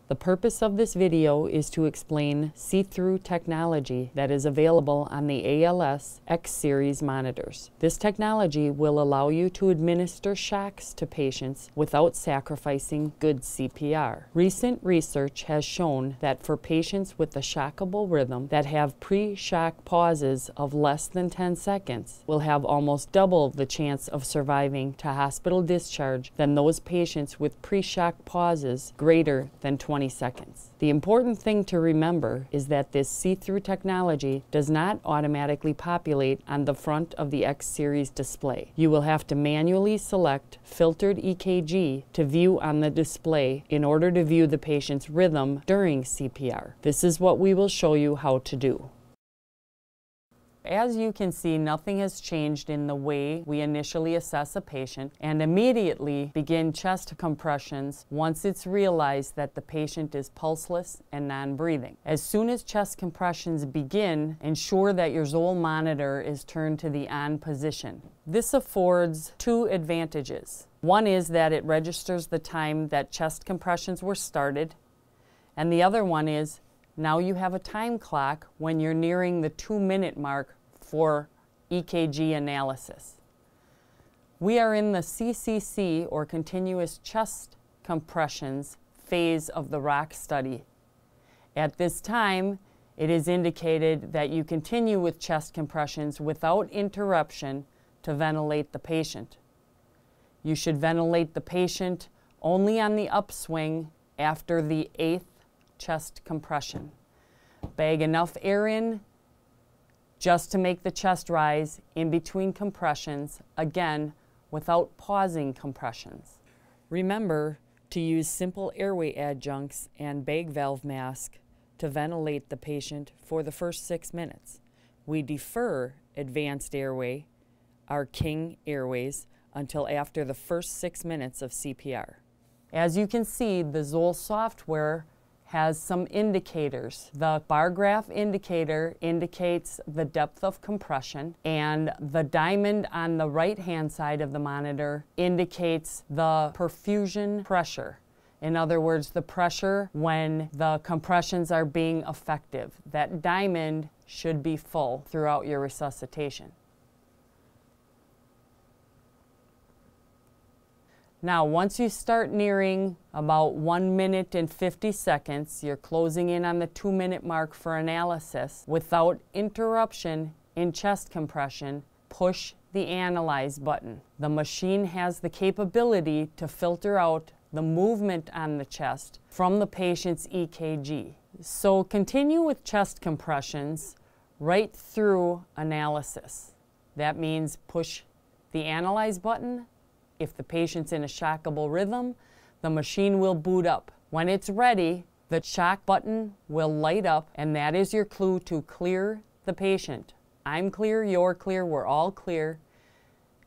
The purpose of this video is to explain see-through technology that is available on the ALS X series monitors. This technology will allow you to administer shocks to patients without sacrificing good CPR. Recent research has shown that for patients with a shockable rhythm that have pre-shock pauses of less than 10 seconds will have almost double the chance of surviving to hospital discharge than those patients with pre-shock pauses greater than 20 seconds. The important thing to remember is that this see-through technology does not automatically populate on the front of the X series display. You will have to manually select filtered EKG to view on the display in order to view the patient's rhythm during CPR. This is what we will show you how to do. As you can see, nothing has changed in the way we initially assess a patient and immediately begin chest compressions once it's realized that the patient is pulseless and non-breathing. As soon as chest compressions begin, ensure that your Zoll monitor is turned to the on position. This affords two advantages. One is that it registers the time that chest compressions were started, and the other one is now you have a time clock when you're nearing the 2-minute mark for EKG analysis. We are in the CCC, or continuous chest compressions, phase of the ROC study. At this time, it is indicated that you continue with chest compressions without interruption to ventilate the patient. You should ventilate the patient only on the upswing after the 8th chest compression. Bag enough air in just to make the chest rise in between compressions, again, without pausing compressions. Remember to use simple airway adjuncts and bag valve mask to ventilate the patient for the first 6 minutes. We defer advanced airway, our King airways, until after the first 6 minutes of CPR. As you can see, the Zoll software has some indicators. The bar graph indicator indicates the depth of compression, and the diamond on the right-hand side of the monitor indicates the perfusion pressure. In other words, the pressure when the compressions are being effective. That diamond should be full throughout your resuscitation. Now, once you start nearing about 1 minute and 50 seconds, you're closing in on the 2-minute mark for analysis. Without interruption in chest compression, push the Analyze button. The machine has the capability to filter out the movement on the chest from the patient's EKG. So continue with chest compressions right through analysis. That means push the Analyze button. If the patient's in a shockable rhythm, the machine will boot up. When it's ready, the shock button will light up, and that is your clue to clear the patient. I'm clear, you're clear, we're all clear.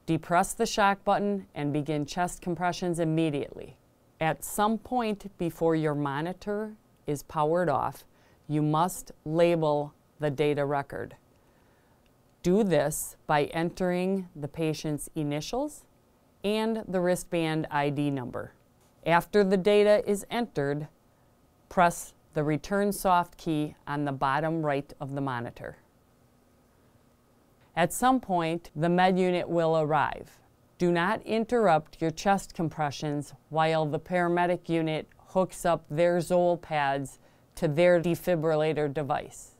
Depress the shock button and begin chest compressions immediately. At some point before your monitor is powered off, you must label the data record. Do this by entering the patient's initials and the wristband ID number. After the data is entered, press the Return Soft key on the bottom right of the monitor. At some point, the med unit will arrive. Do not interrupt your chest compressions while the paramedic unit hooks up their Zoll pads to their defibrillator device.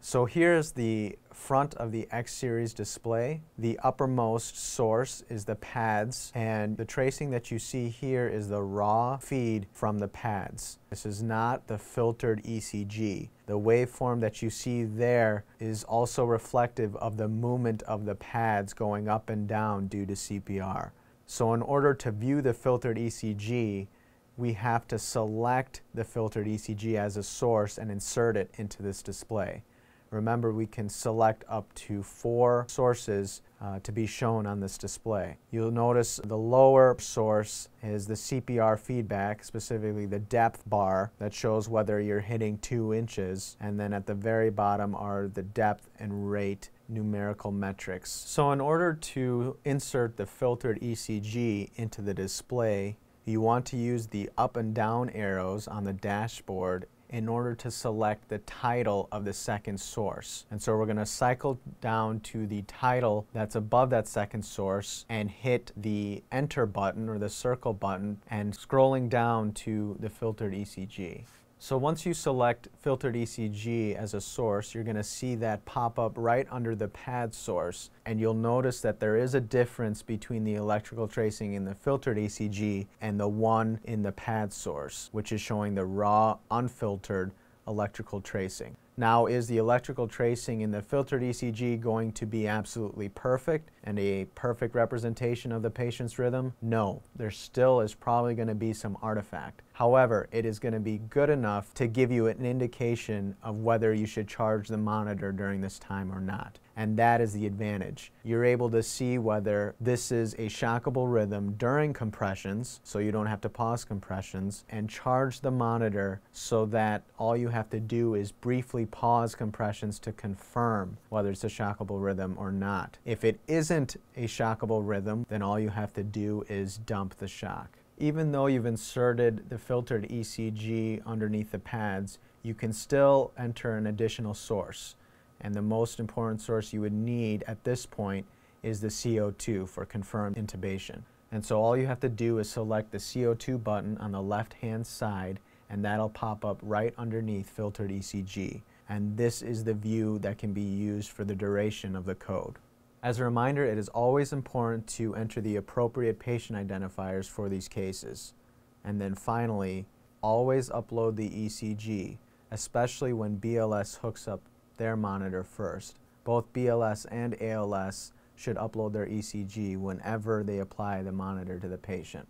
So here's the front of the X series display. The uppermost source is the pads, and the tracing that you see here is the raw feed from the pads. This is not the filtered ECG. The waveform that you see there is also reflective of the movement of the pads going up and down due to CPR. So in order to view the filtered ECG, we have to select the filtered ECG as a source and insert it into this display. Remember, we can select up to 4 sources to be shown on this display. You'll notice the lower source is the CPR feedback, specifically the depth bar that shows whether you're hitting 2 inches, and then at the very bottom are the depth and rate numerical metrics. So in order to insert the filtered ECG into the display, You want to use the up and down arrows on the dashboard in order to select the title of the second source. And so we're going to cycle down to the title that's above that second source and hit the enter button or the circle button and scrolling down to the filtered ECG. So once you select filtered ECG as a source, you're going to see that pop up right under the pad source, and you'll notice that there is a difference between the electrical tracing in the filtered ECG and the one in the pad source, which is showing the raw, unfiltered electrical tracing. Now, is the electrical tracing in the filtered ECG going to be absolutely perfect and a perfect representation of the patient's rhythm? No, there still is probably going to be some artifact. However, it is going to be good enough to give you an indication of whether you should charge the monitor during this time or not. And that is the advantage. You're able to see whether this is a shockable rhythm during compressions, so you don't have to pause compressions, and charge the monitor so that all you have to do is briefly pause compressions to confirm whether it's a shockable rhythm or not. If it isn't a shockable rhythm, then all you have to do is dump the shock. Even though you've inserted the filtered ECG underneath the pads, you can still enter an additional source. And the most important source you would need at this point is the CO2 for confirmed intubation. And so all you have to do is select the CO2 button on the left-hand side, and that'll pop up right underneath filtered ECG. And this is the view that can be used for the duration of the code. As a reminder, it is always important to enter the appropriate patient identifiers for these cases. And then finally, always upload the ECG, especially when BLS hooks up their monitor first. Both BLS and ALS should upload their ECG whenever they apply the monitor to the patient.